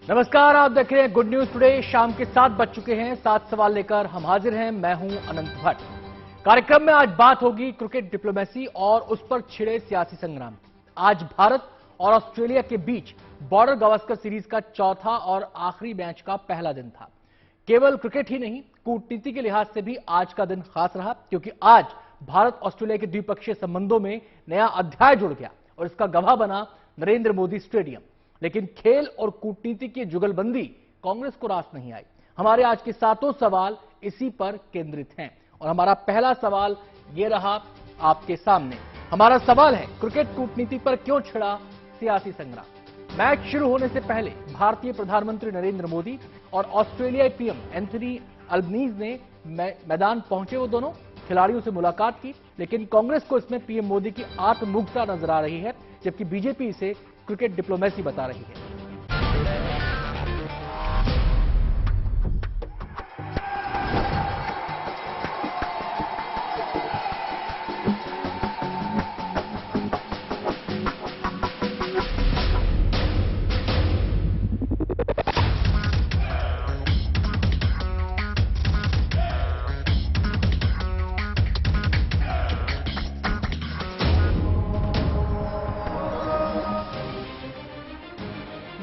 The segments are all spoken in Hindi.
नमस्कार, आप देख रहे हैं गुड न्यूज टुडे। शाम के 7 बज चुके हैं। 7 सवाल लेकर हम हाजिर हैं। मैं हूं अनंत भट्ट। कार्यक्रम में आज बात होगी क्रिकेट डिप्लोमेसी और उस पर छिड़े सियासी संग्राम। आज भारत और ऑस्ट्रेलिया के बीच बॉर्डर गावस्कर सीरीज का चौथा और आखिरी मैच का पहला दिन था। केवल क्रिकेट ही नहीं, कूटनीति के लिहाज से भी आज का दिन खास रहा, क्योंकि आज भारत ऑस्ट्रेलिया के द्विपक्षीय संबंधों में नया अध्याय जुड़ गया और इसका गवाह बना नरेंद्र मोदी स्टेडियम। लेकिन खेल और कूटनीति की जुगलबंदी कांग्रेस को रास नहीं आई। हमारे आज के 7 सवाल इसी पर केंद्रित हैं और हमारा पहला सवाल यह रहा आपके सामने। हमारा सवाल है, क्रिकेट कूटनीति पर क्यों छिड़ा सियासी संग्राम। मैच शुरू होने से पहले भारतीय प्रधानमंत्री नरेंद्र मोदी और ऑस्ट्रेलियाई पीएम एंथनी अल्बनीज ने मैदान पहुंचे। वो दोनों खिलाड़ियों से मुलाकात की, लेकिन कांग्रेस को इसमें पीएम मोदी की आत्ममुग्धता नजर आ रही है, जबकि बीजेपी इसे क्रिकेट डिप्लोमेसी बता रही है।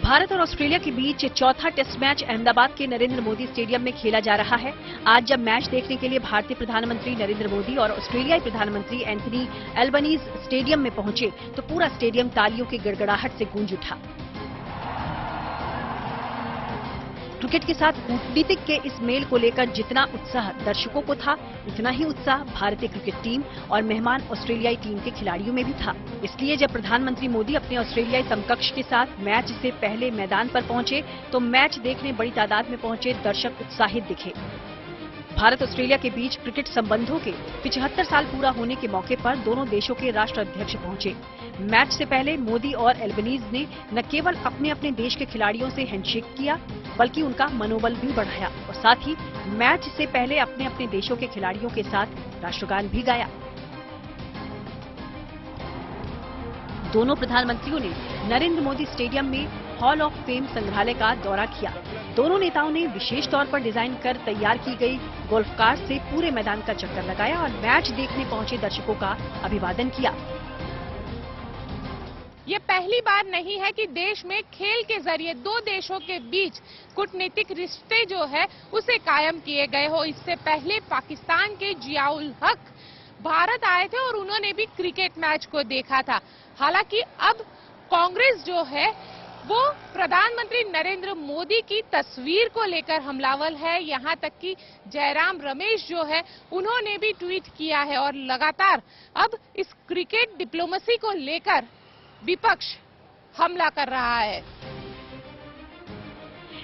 भारत और ऑस्ट्रेलिया के बीच चौथा टेस्ट मैच अहमदाबाद के नरेंद्र मोदी स्टेडियम में खेला जा रहा है। आज जब मैच देखने के लिए भारतीय प्रधानमंत्री नरेंद्र मोदी और ऑस्ट्रेलियाई प्रधानमंत्री एंथनी अल्बनीज स्टेडियम में पहुंचे तो पूरा स्टेडियम तालियों की गड़गड़ाहट से गूंज उठा। क्रिकेट के साथ कूटनीतिक के इस मेल को लेकर जितना उत्साह दर्शकों को था, उतना ही उत्साह भारतीय क्रिकेट टीम और मेहमान ऑस्ट्रेलियाई टीम के खिलाड़ियों में भी था। इसलिए जब प्रधानमंत्री मोदी अपने ऑस्ट्रेलियाई समकक्ष के साथ मैच से पहले मैदान पर पहुंचे तो मैच देखने बड़ी तादाद में पहुंचे दर्शक उत्साहित दिखे। भारत ऑस्ट्रेलिया के बीच क्रिकेट संबंधों के 75 साल पूरा होने के मौके पर दोनों देशों के राष्ट्राध्यक्ष पहुंचे। मैच से पहले मोदी और एल्बनीज ने न केवल अपने अपने देश के खिलाड़ियों से हैंडशेक किया, बल्कि उनका मनोबल भी बढ़ाया और साथ ही मैच से पहले अपने अपने देशों के खिलाड़ियों के साथ राष्ट्रगान भी गाया। दोनों प्रधानमंत्रियों ने नरेंद्र मोदी स्टेडियम में हॉल ऑफ फेम संग्रहालय का दौरा किया। दोनों नेताओं ने विशेष तौर पर डिजाइन कर तैयार की गई गोल्फ कार से पूरे मैदान का चक्कर लगाया और मैच देखने पहुंचे दर्शकों का अभिवादन किया। ये पहली बार नहीं है कि देश में खेल के जरिए दो देशों के बीच कूटनीतिक रिश्ते जो है उसे कायम किए गए हो। इससे पहले पाकिस्तान के जियाउल हक भारत आए थे और उन्होंने भी क्रिकेट मैच को देखा था। हालांकि अब कांग्रेस जो है वो प्रधानमंत्री नरेंद्र मोदी की तस्वीर को लेकर हमलावर है। यहां तक कि जयराम रमेश जो है उन्होंने भी ट्वीट किया है और लगातार अब इस क्रिकेट डिप्लोमेसी को लेकर विपक्ष हमला कर रहा है।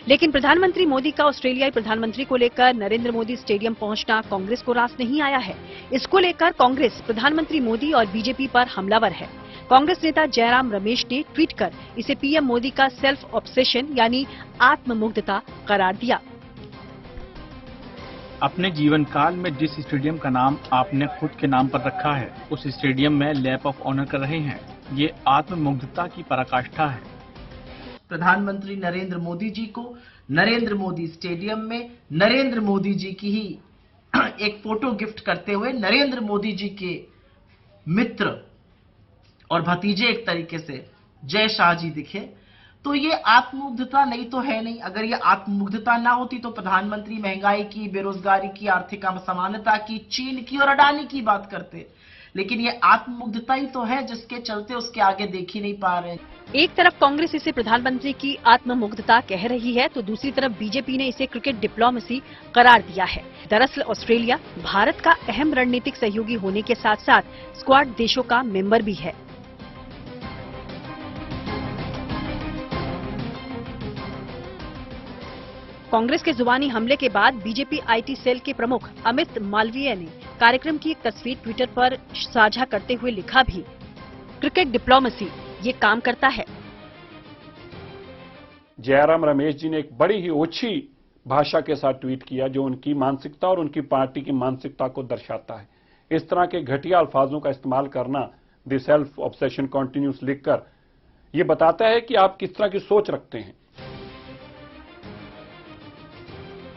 लेकिन प्रधानमंत्री मोदी का ऑस्ट्रेलियाई प्रधानमंत्री को लेकर नरेंद्र मोदी स्टेडियम पहुंचना कांग्रेस को रास नहीं आया है। इसको लेकर कांग्रेस प्रधानमंत्री मोदी और बीजेपी पर हमलावर है। कांग्रेस नेता जयराम रमेश ने ट्वीट कर इसे पीएम मोदी का सेल्फ ऑब्सेशन यानी आत्ममुग्धता करार दिया। अपने जीवन काल में जिस स्टेडियम का नाम आपने खुद के नाम पर रखा है, उस स्टेडियम में लैप ऑफ ऑनर कर रहे हैं। ये आत्ममुग्धता की पराकाष्ठा है। प्रधानमंत्री नरेंद्र मोदी जी को नरेंद्र मोदी स्टेडियम में नरेंद्र मोदी जी की ही एक फोटो गिफ्ट करते हुए नरेंद्र मोदी जी के मित्र और भतीजे एक तरीके से जय शाह जी दिखे, तो ये आत्ममुग्धता नहीं तो है नहीं। अगर ये आत्ममुग्धता ना होती तो प्रधानमंत्री महंगाई की, बेरोजगारी की, आर्थिक असमानता की, चीन की और अडानी की बात करते। लेकिन ये आत्ममुग्धता ही तो है जिसके चलते उसके आगे देख ही नहीं पा रहे। एक तरफ कांग्रेस इसे प्रधानमंत्री की आत्ममुग्धता कह रही है तो दूसरी तरफ बीजेपी ने इसे क्रिकेट डिप्लोमेसी करार दिया है। दरअसल ऑस्ट्रेलिया भारत का अहम रणनीतिक सहयोगी होने के साथ साथ स्क्वाड देशों का मेंबर भी है। कांग्रेस के जुबानी हमले के बाद बीजेपी आईटी सेल के प्रमुख अमित मालवीय ने कार्यक्रम की एक तस्वीर ट्विटर पर साझा करते हुए लिखा भी, क्रिकेट डिप्लोमेसी ये काम करता है। जयराम रमेश जी ने एक बड़ी ही ओछी भाषा के साथ ट्वीट किया जो उनकी मानसिकता और उनकी पार्टी की मानसिकता को दर्शाता है। इस तरह के घटिया अल्फाजों का इस्तेमाल करना, द सेल्फ ऑब्सेशन कंटिन्यूस लिखकर, यह बताता है कि आप किस तरह की सोच रखते हैं।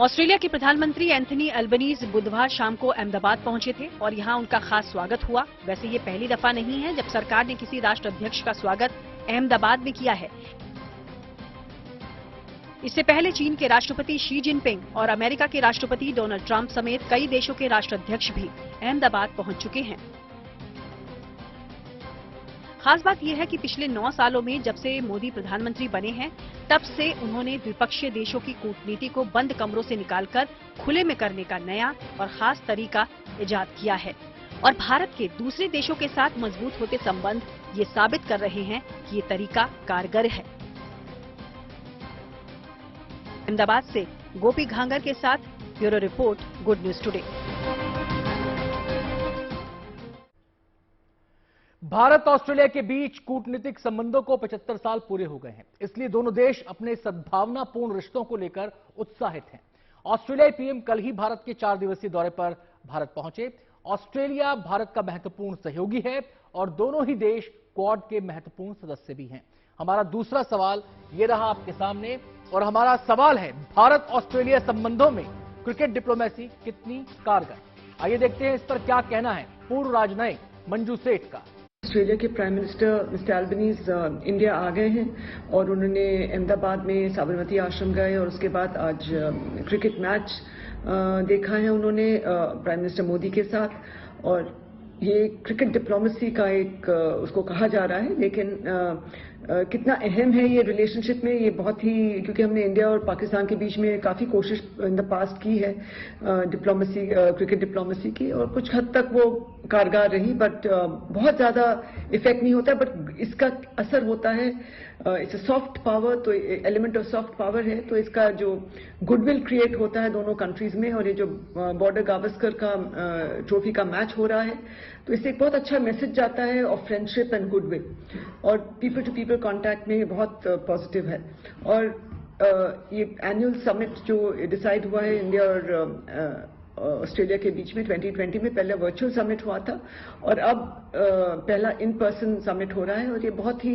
ऑस्ट्रेलिया के प्रधानमंत्री एंथनी अल्बनीज बुधवार शाम को अहमदाबाद पहुंचे थे और यहां उनका खास स्वागत हुआ। वैसे ये पहली दफा नहीं है जब सरकार ने किसी राष्ट्राध्यक्ष का स्वागत अहमदाबाद में किया है। इससे पहले चीन के राष्ट्रपति शी जिनपिंग और अमेरिका के राष्ट्रपति डोनाल्ड ट्रंप समेत कई देशों के राष्ट्राध्यक्ष भी अहमदाबाद पहुंच चुके हैं। खास बात यह है कि पिछले 9 सालों में जब से मोदी प्रधानमंत्री बने हैं, तब से उन्होंने द्विपक्षीय देशों की कूटनीति को बंद कमरों से निकालकर खुले में करने का नया और खास तरीका इजाद किया है। और भारत के दूसरे देशों के साथ मजबूत होते संबंध ये साबित कर रहे हैं कि ये तरीका कारगर है। अहमदाबाद से गोपी घांगर के साथ bureau report, good news today. Bharat Australia के बीच कूटनीतिक संबंधों को 75 साल पूरे हो गए हैं, इसलिए दोनों देश अपने सद्भावनापूर्ण रिश्तों को लेकर उत्साहित हैं। ऑस्ट्रेलियाई पीएम कल ही भारत के 4 दिवसीय दौरे पर भारत पहुंचे। ऑस्ट्रेलिया भारत का महत्वपूर्ण सहयोगी है और दोनों ही देश क्वाड के महत्वपूर्ण सदस्य भी हैं। हमारा दूसरा सवाल ये रहा आपके सामने, और हमारा सवाल है, भारत ऑस्ट्रेलिया संबंधों में क्रिकेट डिप्लोमेसी कितनी कारगर? आइए देखते हैं इस पर क्या कहना है पूर्व राजनयिक मंजू सेठ का। ऑस्ट्रेलिया के prime minister mister Albanese India आ गए हैं और उन्होंने अहमदाबाद में साबरमती आश्रम गए और उसके बाद आज क्रिकेट मैच देखा है उन्होंने प्राइम मिनिस्टर मोदी के साथ। और ये क्रिकेट डिप्लोमेसी का एक उसको कहा जा रहा है, लेकिन कितना अहम है ये रिलेशनशिप में, ये बहुत ही, क्योंकि हमने इंडिया और पाकिस्तान के बीच में काफ़ी कोशिश इन द पास्ट की है डिप्लोमेसी, क्रिकेट डिप्लोमेसी की, और कुछ हद तक वो कारगर रही, बट बहुत ज़्यादा इफेक्ट नहीं होता, बट इसका असर होता है। इट्स अ सॉफ्ट पावर, तो एलिमेंट ऑफ सॉफ्ट पावर है, तो इसका जो गुडविल क्रिएट होता है दोनों कंट्रीज में, और ये जो बॉर्डर गावस्कर का ट्रॉफी का मैच हो रहा है, तो इससे एक बहुत अच्छा मैसेज जाता है ऑफ फ्रेंडशिप एंड गुडविल, और पीपल टू पीपल कांटेक्ट में ये बहुत पॉजिटिव है। और ये एनुअल समिट जो डिसाइड हुआ है इंडिया और ऑस्ट्रेलिया के बीच में 2020 में, पहले वर्चुअल समिट हुआ था और अब पहला इन पर्सन समिट हो रहा है, और ये बहुत ही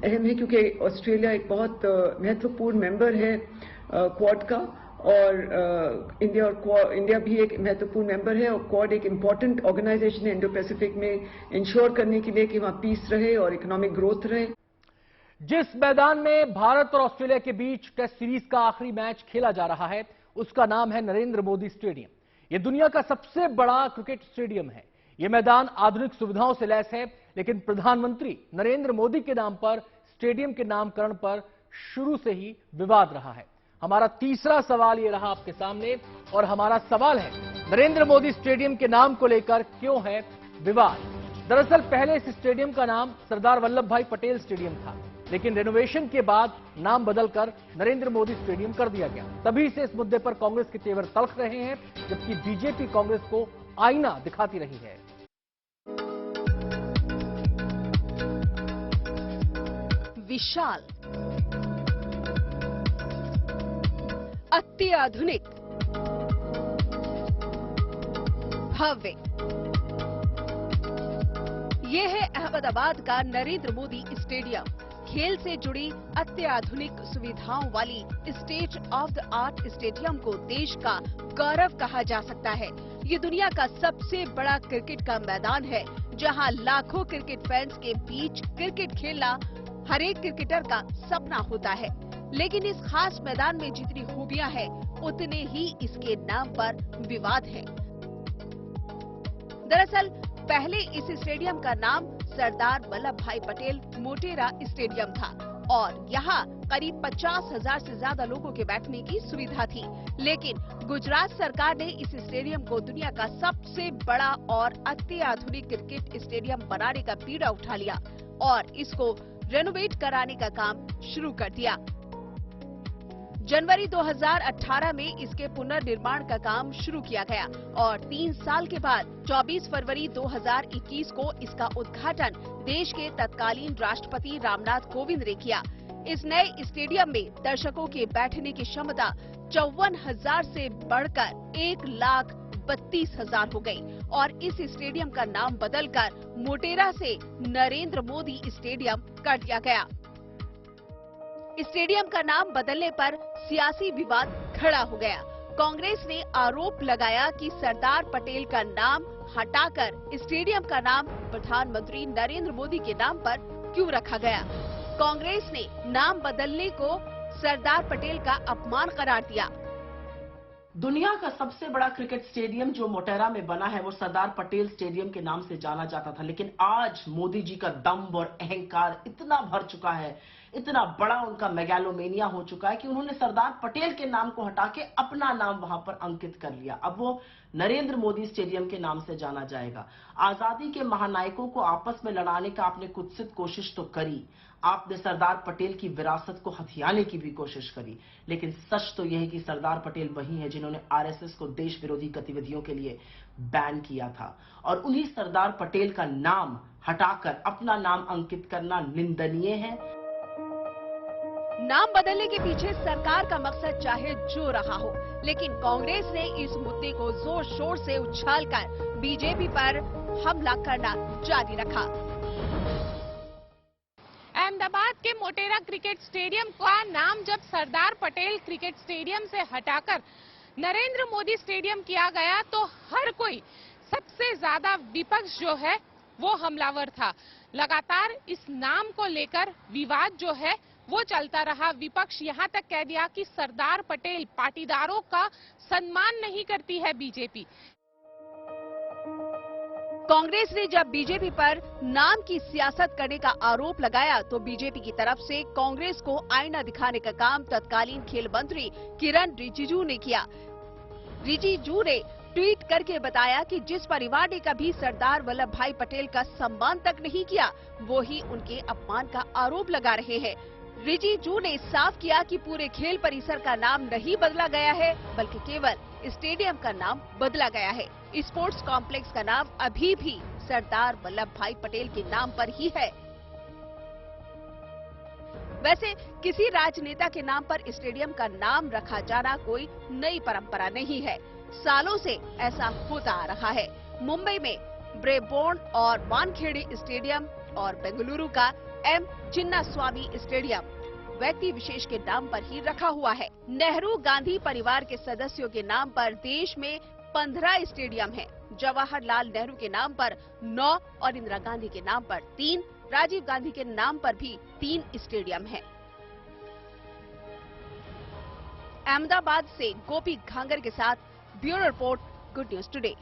अहम है क्योंकि ऑस्ट्रेलिया एक बहुत महत्वपूर्ण मेंबर है क्वाड का, और इंडिया भी एक महत्वपूर्ण मेंबर है, और क्वाड एक इम्पॉर्टेंट ऑर्गेनाइजेशन है इंडो पैसिफिक में इंश्योर करने के लिए कि वहां पीस रहे और इकोनॉमिक ग्रोथ रहे। जिस मैदान में भारत और ऑस्ट्रेलिया के बीच टेस्ट सीरीज का आखिरी मैच खेला जा रहा है उसका नाम है नरेंद्र मोदी स्टेडियम। यह दुनिया का सबसे बड़ा क्रिकेट स्टेडियम है। यह मैदान आधुनिक सुविधाओं से लैस है, लेकिन प्रधानमंत्री नरेंद्र मोदी के नाम पर स्टेडियम के नामकरण पर शुरू से ही विवाद रहा है। हमारा तीसरा सवाल यह रहा आपके सामने, और हमारा सवाल है, नरेंद्र मोदी स्टेडियम के नाम को लेकर क्यों है विवाद? दरअसल पहले इस स्टेडियम का नाम सरदार वल्लभ भाई पटेल स्टेडियम था, लेकिन रेनोवेशन के बाद नाम बदलकर नरेंद्र मोदी स्टेडियम कर दिया गया। तभी से इस मुद्दे पर कांग्रेस के तेवर तल्ख रहे हैं, जबकि बीजेपी कांग्रेस को आईना दिखाती रही है। विशाल, अत्याधुनिक, भव्य, ये है अहमदाबाद का नरेंद्र मोदी स्टेडियम। खेल से जुड़ी अत्याधुनिक सुविधाओं वाली state of the art stadium को देश का गौरव कहा जा सकता है। ये दुनिया का सबसे बड़ा क्रिकेट का मैदान है, जहां लाखों क्रिकेट फैंस के बीच क्रिकेट खेलना हर एक क्रिकेटर का सपना होता है। लेकिन इस खास मैदान में जितनी खूबियां हैं, उतने ही इसके नाम पर विवाद है। दरअसल पहले इस स्टेडियम का नाम सरदार वल्लभ भाई पटेल मोटेरा स्टेडियम था और यहाँ करीब 50,000 से ज्यादा लोगों के बैठने की सुविधा थी। लेकिन गुजरात सरकार ने इस स्टेडियम को दुनिया का सबसे बड़ा और अत्याधुनिक क्रिकेट स्टेडियम बनाने का बीड़ा उठा लिया और इसको रेनोवेट कराने का काम शुरू कर दिया। जनवरी 2018 में इसके पुनर्निर्माण का काम शुरू किया गया और 3 साल के बाद 24 फरवरी 2021 को इसका उद्घाटन देश के तत्कालीन राष्ट्रपति रामनाथ कोविंद ने किया। इस नए स्टेडियम में दर्शकों के बैठने की क्षमता 54,000 से बढ़कर 1,32,000 हो गई और इस स्टेडियम का नाम बदलकर मोटेरा से नरेंद्र मोदी स्टेडियम कर दिया गया। स्टेडियम का नाम बदलने पर सियासी विवाद खड़ा हो गया। कांग्रेस ने आरोप लगाया कि सरदार पटेल का नाम हटाकर स्टेडियम का नाम प्रधानमंत्री नरेंद्र मोदी के नाम पर क्यों रखा गया। कांग्रेस ने नाम बदलने को सरदार पटेल का अपमान करार दिया। दुनिया का सबसे बड़ा क्रिकेट स्टेडियम जो मोटेरा में बना है वो सरदार पटेल स्टेडियम के नाम से जाना जाता था, लेकिन आज मोदी जी का दम्भ और अहंकार इतना भर चुका है, इतना बड़ा उनका मेगालोमेनिया हो चुका है कि उन्होंने सरदार पटेल के नाम को हटा के अपना नाम वहां पर अंकित कर लिया। अब वो नरेंद्र मोदी स्टेडियम के नाम से जाना जाएगा। आजादी के महानायकों को आपस में लड़ाने का आपने कुत्सित कोशिश तो करी, आपने सरदार पटेल की विरासत को हथियाने की भी कोशिश करी, लेकिन सच तो यह है कि सरदार पटेल वही है जिन्होंने आरएसएस को देश विरोधी गतिविधियों के लिए बैन किया था, और उन्हीं सरदार पटेल का नाम हटाकर अपना नाम अंकित करना निंदनीय है। नाम बदलने के पीछे सरकार का मकसद चाहे जो रहा हो, लेकिन कांग्रेस ने इस मुद्दे को जोर शोर से उछालकर बीजेपी पर हमला करना जारी रखा। अहमदाबाद के मोटेरा क्रिकेट स्टेडियम का नाम जब सरदार पटेल क्रिकेट स्टेडियम से हटाकर नरेंद्र मोदी स्टेडियम किया गया तो हर कोई, सबसे ज्यादा विपक्ष जो है वो हमलावर था। लगातार इस नाम को लेकर विवाद जो है वो चलता रहा। विपक्ष यहां तक कह दिया कि सरदार पटेल पाटीदारों का सम्मान नहीं करती है बीजेपी। कांग्रेस ने जब बीजेपी पर नाम की सियासत करने का आरोप लगाया तो बीजेपी की तरफ से कांग्रेस को आईना दिखाने का काम तत्कालीन खेल मंत्री किरण रिजिजू ने किया। रिजिजू ने ट्वीट करके बताया कि जिस परिवार ने कभी सरदार वल्लभ भाई पटेल का सम्मान तक नहीं किया, वो ही उनके अपमान का आरोप लगा रहे हैं। रिजिजू ने साफ किया कि पूरे खेल परिसर का नाम नहीं बदला गया है, बल्कि केवल स्टेडियम का नाम बदला गया है। स्पोर्ट्स कॉम्प्लेक्स का नाम अभी भी सरदार वल्लभ भाई पटेल के नाम पर ही है। वैसे किसी राजनेता के नाम पर स्टेडियम का नाम रखा जाना कोई नई परंपरा नहीं है, सालों से ऐसा होता आ रहा है। मुंबई में ब्रेबोर्न और वानखेड़े स्टेडियम और बेंगलुरु का एम चिन्नास्वामी स्टेडियम व्यक्ति विशेष के नाम पर ही रखा हुआ है। नेहरू गांधी परिवार के सदस्यों के नाम पर देश में 15 स्टेडियम हैं। जवाहरलाल नेहरू के नाम पर 9 और इंदिरा गांधी के नाम पर 3, राजीव गांधी के नाम पर भी 3 स्टेडियम हैं। अहमदाबाद से गोपी घांगर के साथ bureau report, good news today.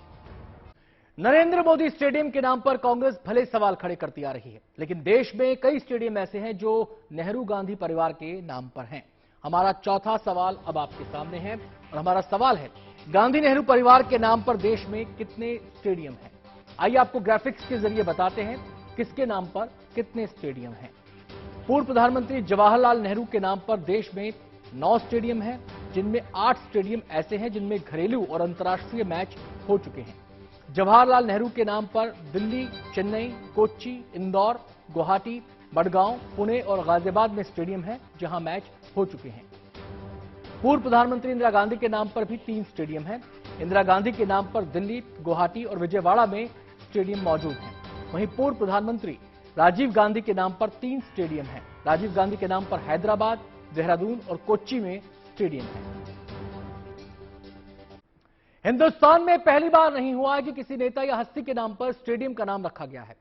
Narendra Modi stadium के नाम पर कांग्रेस भले सवाल खड़े करती आ रही है, लेकिन देश में कई स्टेडियम ऐसे हैं जो नेहरू गांधी परिवार के नाम पर हैं। हमारा चौथा सवाल अब आपके सामने है और हमारा सवाल है, गांधी नेहरू परिवार के नाम पर देश में कितने स्टेडियम हैं? आइए आपको ग्राफिक्स के जरिए बताते हैं किसके नाम पर कितने स्टेडियम हैं। पूर्व प्रधानमंत्री जवाहरलाल नेहरू के नाम पर देश में 9 स्टेडियम हैं, जिनमें 8 स्टेडियम ऐसे हैं जिनमें घरेलू और अंतर्राष्ट्रीय मैच हो चुके हैं। जवाहरलाल नेहरू के नाम पर दिल्ली, चेन्नई, कोच्चि, इंदौर, गुवाहाटी, मडगांव, पुणे और गाजियाबाद में स्टेडियम हैं जहां मैच हो चुके हैं। पूर्व प्रधानमंत्री इंदिरा गांधी के नाम पर भी 3 स्टेडियम हैं। इंदिरा गांधी के नाम पर दिल्ली, गुवाहाटी और विजयवाड़ा में स्टेडियम मौजूद हैं। वहीं पूर्व प्रधानमंत्री राजीव गांधी के नाम पर 3 स्टेडियम हैं। राजीव गांधी के नाम पर हैदराबाद, देहरादून और कोच्चि में स्टेडियम है। हिंदुस्तान में पहली बार नहीं हुआ है कि किसी नेता या हस्ती के नाम पर स्टेडियम का नाम रखा गया है।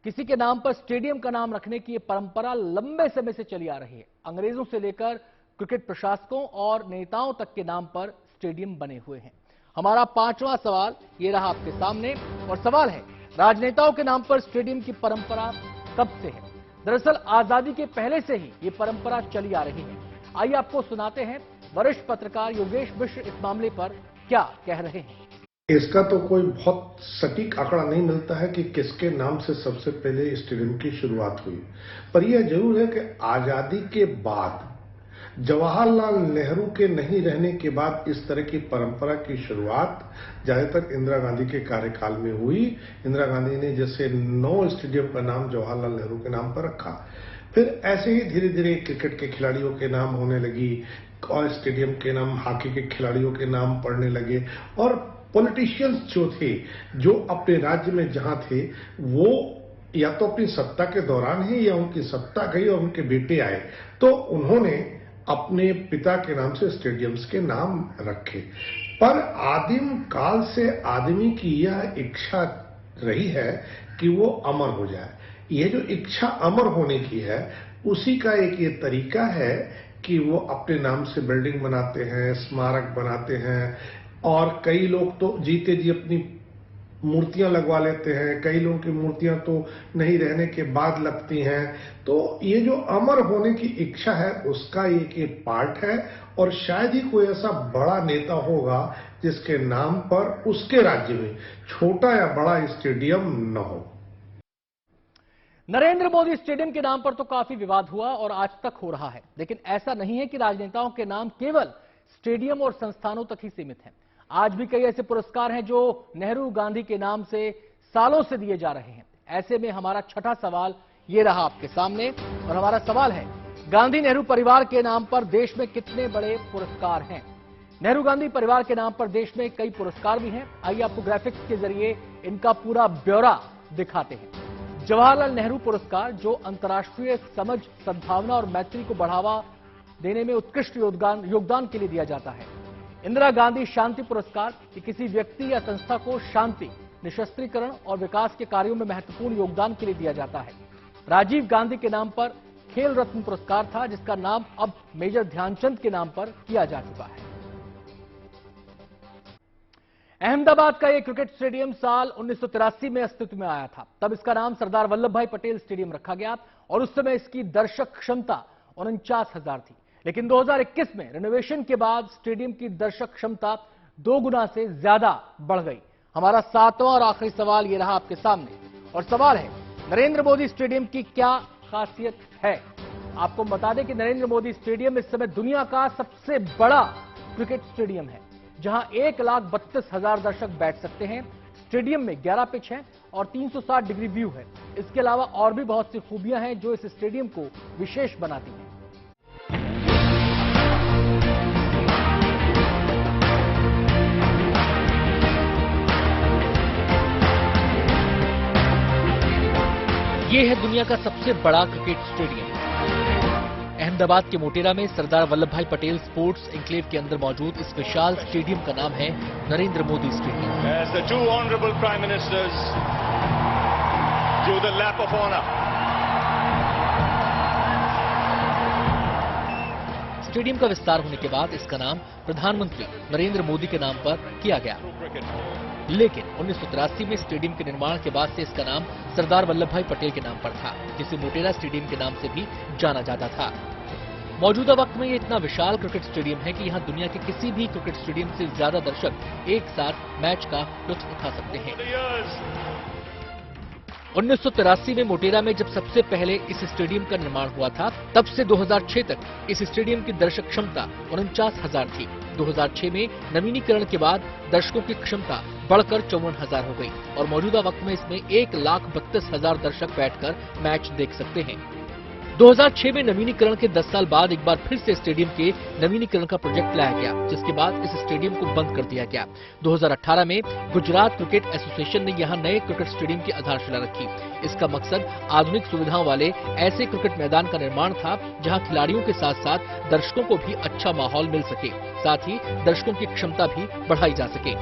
किसी के नाम पर स्टेडियम का नाम रखने की यह परंपरा लंबे समय से चली आ रही है। अंग्रेजों से लेकर क्रिकेट प्रशासकों और नेताओं तक के नाम पर स्टेडियम बने हुए हैं। हमारा 5वां सवाल ये रहा आपके सामने और सवाल है, राजनेताओं के नाम पर स्टेडियम की परंपरा कब से है? दरअसल आजादी के पहले से ही ये परंपरा चली आ रही है। आइए आपको सुनाते हैं वरिष्ठ पत्रकार योगेश मिश्र इस मामले पर क्या कह रहे हैं। इसका तो कोई बहुत सटीक आंकड़ा नहीं मिलता है कि किसके नाम से सबसे पहले स्टेडियम की शुरुआत हुई, पर यह जरूर है कि आजादी के बाद जवाहरलाल नेहरू के नहीं रहने के बाद इस तरह की परंपरा की शुरुआत ज्यादातर इंदिरा गांधी के कार्यकाल में हुई। इंदिरा गांधी ने जैसे 9 स्टेडियम का नाम जवाहरलाल नेहरू के नाम पर रखा, फिर ऐसे ही धीरे धीरे क्रिकेट के खिलाड़ियों के नाम होने लगी और स्टेडियम के नाम हॉकी के खिलाड़ियों के नाम पड़ने लगे और पॉलिटिशियंस जो थे, जो अपने राज्य में जहां थे, वो या तो अपनी सत्ता के दौरान ही या उनकी सत्ता गई और उनके बेटे आए तो उन्होंने अपने पिता के नाम से स्टेडियम्स के नाम रखे। पर आदिम काल से आदमी की यह इच्छा रही है कि वो अमर हो जाए। ये जो इच्छा अमर होने की है उसी का एक ये तरीका है कि वो अपने नाम से बिल्डिंग बनाते हैं, स्मारक बनाते हैं, और कई लोग तो जीते जी अपनी मूर्तियां लगवा लेते हैं, कई लोगों की मूर्तियां तो नहीं रहने के बाद लगती हैं। तो ये जो अमर होने की इच्छा है उसका एक पार्ट है, और शायद ही कोई ऐसा बड़ा नेता होगा जिसके नाम पर उसके राज्य में छोटा या बड़ा स्टेडियम न हो। नरेंद्र मोदी स्टेडियम के नाम पर तो काफी विवाद हुआ और आज तक हो रहा है, लेकिन ऐसा नहीं है कि राजनेताओं के नाम केवल स्टेडियम और संस्थानों तक ही सीमित हैं। आज भी कई ऐसे पुरस्कार हैं जो नेहरू गांधी के नाम से सालों से दिए जा रहे हैं। ऐसे में हमारा छठा सवाल ये रहा आपके सामने, और हमारा सवाल है, गांधी नेहरू परिवार के नाम पर देश में कितने बड़े पुरस्कार हैं? नेहरू गांधी परिवार के नाम पर देश में कई पुरस्कार भी हैं। आइए आपको ग्राफिक्स के जरिए इनका पूरा ब्यौरा दिखाते हैं। जवाहरलाल नेहरू पुरस्कार, जो अंतर्राष्ट्रीय समझ, सद्भावना और मैत्री को बढ़ावा देने में उत्कृष्ट योगदान के लिए दिया जाता है। इंदिरा गांधी शांति पुरस्कार, कि किसी व्यक्ति या संस्था को शांति, निशस्त्रीकरण और विकास के कार्यों में महत्वपूर्ण योगदान के लिए दिया जाता है। राजीव गांधी के नाम पर खेल रत्न पुरस्कार था, जिसका नाम अब मेजर ध्यानचंद के नाम पर किया जा चुका है। अहमदाबाद का यह क्रिकेट स्टेडियम साल 1983 में अस्तित्व में आया था। तब इसका नाम सरदार वल्लभ भाई पटेल स्टेडियम रखा गया और उस समय इसकी दर्शक क्षमता 49,000 थी। लेकिन 2021 में रिनोवेशन के बाद स्टेडियम की दर्शक क्षमता 2 गुना से ज्यादा बढ़ गई। हमारा 7वां और आखिरी सवाल ये रहा आपके सामने, और सवाल है, नरेंद्र मोदी स्टेडियम की क्या खासियत है? आपको बता दें कि नरेंद्र मोदी स्टेडियम इस समय दुनिया का सबसे बड़ा क्रिकेट स्टेडियम है, जहां 1,32,000 दर्शक बैठ सकते हैं। स्टेडियम में 11 पिच हैं और 360 डिग्री व्यू है। इसके अलावा और भी बहुत सी खूबियां हैं जो इस स्टेडियम को विशेष बनाती हैं। यह है दुनिया का सबसे बड़ा क्रिकेट स्टेडियम। अहमदाबाद के मोटेरा में सरदार वल्लभ भाई पटेल स्पोर्ट्स एन्क्लेव के अंदर मौजूद इस विशाल स्टेडियम का नाम है Narendra Modi stadium. As the two honorable prime ministers do the lap of honor. Stadium का विस्तार होने के बाद इसका नाम प्रधानमंत्री नरेंद्र मोदी के नाम पर किया गया, लेकिन 1983 में स्टेडियम के निर्माण के बाद से इसका नाम सरदार वल्लभ भाई पटेल के नाम पर था, जिसे मोटेरा स्टेडियम के नाम से भी जाना जाता था। मौजूदा वक्त में ये इतना विशाल क्रिकेट स्टेडियम है कि यहाँ दुनिया के किसी भी क्रिकेट स्टेडियम से ज्यादा दर्शक एक साथ मैच का लुत्फ उठा सकते हैं। 1983 में मोटेरा में जब सबसे पहले इस स्टेडियम का निर्माण हुआ था, तब से 2006 तक इस स्टेडियम की दर्शक क्षमता 49,000 थी। 2006 में नवीनीकरण के बाद दर्शकों की क्षमता बढ़कर 54,000 हो गई और मौजूदा वक्त में इसमें 1,32,000 दर्शक बैठकर मैच देख सकते हैं। 2006 में नवीनीकरण के 10 साल बाद एक बार फिर से स्टेडियम के नवीनीकरण का प्रोजेक्ट लाया गया, जिसके बाद इस स्टेडियम को बंद कर दिया गया। 2018 में गुजरात क्रिकेट एसोसिएशन ने यहां नए क्रिकेट स्टेडियम की आधारशिला रखी। इसका मकसद आधुनिक सुविधाओं वाले ऐसे क्रिकेट मैदान का निर्माण था जहां खिलाड़ियों के साथ साथ दर्शकों को भी अच्छा माहौल मिल सके, साथ ही दर्शकों की क्षमता भी बढ़ाई जा सके।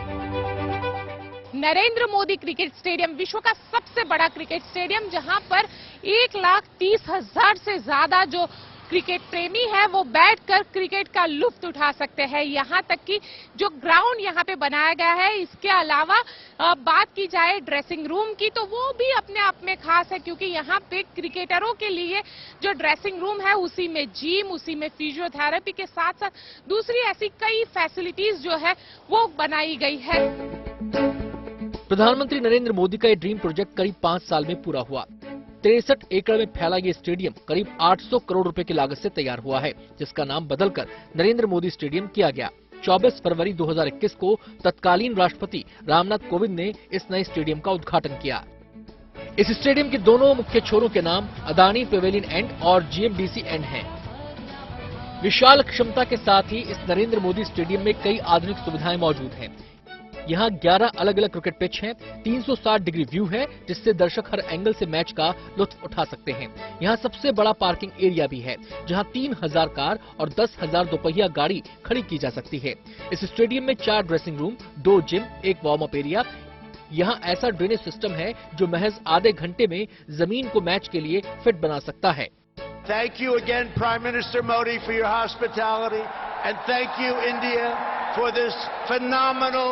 नरेंद्र मोदी क्रिकेट स्टेडियम विश्व का सबसे बड़ा क्रिकेट स्टेडियम, जहां पर 1,30,000 से ज्यादा जो क्रिकेट प्रेमी है वो बैठकर क्रिकेट का लुत्फ उठा सकते हैं। यहां तक कि जो ग्राउंड यहां पे बनाया गया है, इसके अलावा बात की जाए ड्रेसिंग रूम की, तो वो भी अपने आप में खास है, क्योंकि यहां पे क्रिकेटरों के लिए जो ड्रेसिंग रूम है उसी में जिम, उसी में फिजियोथेरेपी के साथ साथ दूसरी ऐसी कई फैसिलिटीज जो है वो बनाई गई है। प्रधानमंत्री नरेंद्र मोदी का ये ड्रीम प्रोजेक्ट करीब 5 साल में पूरा हुआ। 63 एकड़ में फैला ये स्टेडियम करीब 800 करोड़ रुपए की लागत से तैयार हुआ है, जिसका नाम बदलकर नरेंद्र मोदी स्टेडियम किया गया। 24 फरवरी 2021 को तत्कालीन राष्ट्रपति रामनाथ कोविंद ने इस नए स्टेडियम का उद्घाटन किया। इस स्टेडियम के दोनों मुख्य छोरों के नाम अदानी पेवेलियन एंड और GMDC एंड हैं। विशाल क्षमता के साथ ही इस नरेंद्र मोदी स्टेडियम में कई आधुनिक सुविधाएं मौजूद हैं। यहाँ 11 अलग अलग क्रिकेट पिच हैं, 360 डिग्री व्यू है जिससे दर्शक हर एंगल से मैच का लुत्फ उठा सकते हैं। यहाँ सबसे बड़ा पार्किंग एरिया भी है जहाँ 3000 कार और 10,000 दोपहिया गाड़ी खड़ी की जा सकती है। इस स्टेडियम में 4 dressing room, 2 gym, 1 warm up area. यहाँ ऐसा ड्रेनेज सिस्टम है जो महज आधे घंटे में जमीन को मैच के लिए फिट बना सकता है। Thank you again, Prime Minister Modi, for your hospitality, and thank you, India, for this phenomenal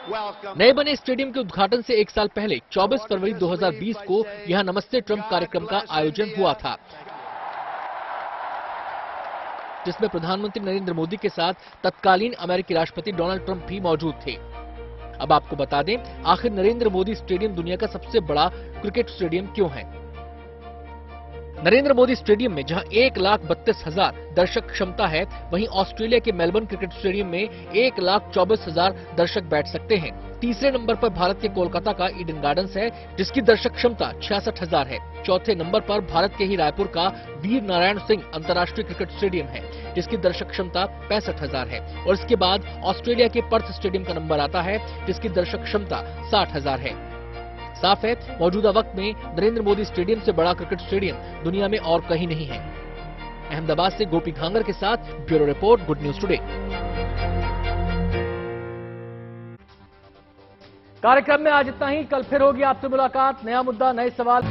welcome. नए बने स्टेडियम के उद्घाटन से 1 साल पहले 24 फरवरी 2020 को यहाँ नमस्ते ट्रंप कार्यक्रम का आयोजन हुआ था, जिसमें प्रधानमंत्री नरेंद्र मोदी के साथ तत्कालीन अमेरिकी राष्ट्रपति डोनाल्ड ट्रंप भी मौजूद थे। अब आपको बता दें, आखिर नरेंद्र मोदी स्टेडियम दुनिया का सबसे बड़ा क्रिकेट स्टेडियम क्यों है। नरेंद्र मोदी स्टेडियम में जहां 1,32,000 दर्शक क्षमता है, वहीं ऑस्ट्रेलिया के मेलबर्न क्रिकेट स्टेडियम में 1,24,000 दर्शक बैठ सकते हैं। तीसरे नंबर पर भारत के कोलकाता का ईडन गार्डन्स है जिसकी दर्शक क्षमता 66,000 है। चौथे नंबर पर भारत के ही रायपुर का वीर नारायण सिंह अंतर्राष्ट्रीय क्रिकेट स्टेडियम है जिसकी दर्शक क्षमता 65,000 है। और इसके बाद ऑस्ट्रेलिया के पर्थ स्टेडियम का नंबर आता है जिसकी दर्शक क्षमता 60,000 है। साफ है, मौजूदा वक्त में नरेंद्र मोदी स्टेडियम से बड़ा क्रिकेट स्टेडियम दुनिया में और कहीं नहीं है। अहमदाबाद से गोपी घांगर के साथ bureau report, good news today. कार्यक्रम में आज इतना ही। कल फिर होगी आपसे मुलाकात, नया मुद्दा, नए सवाल।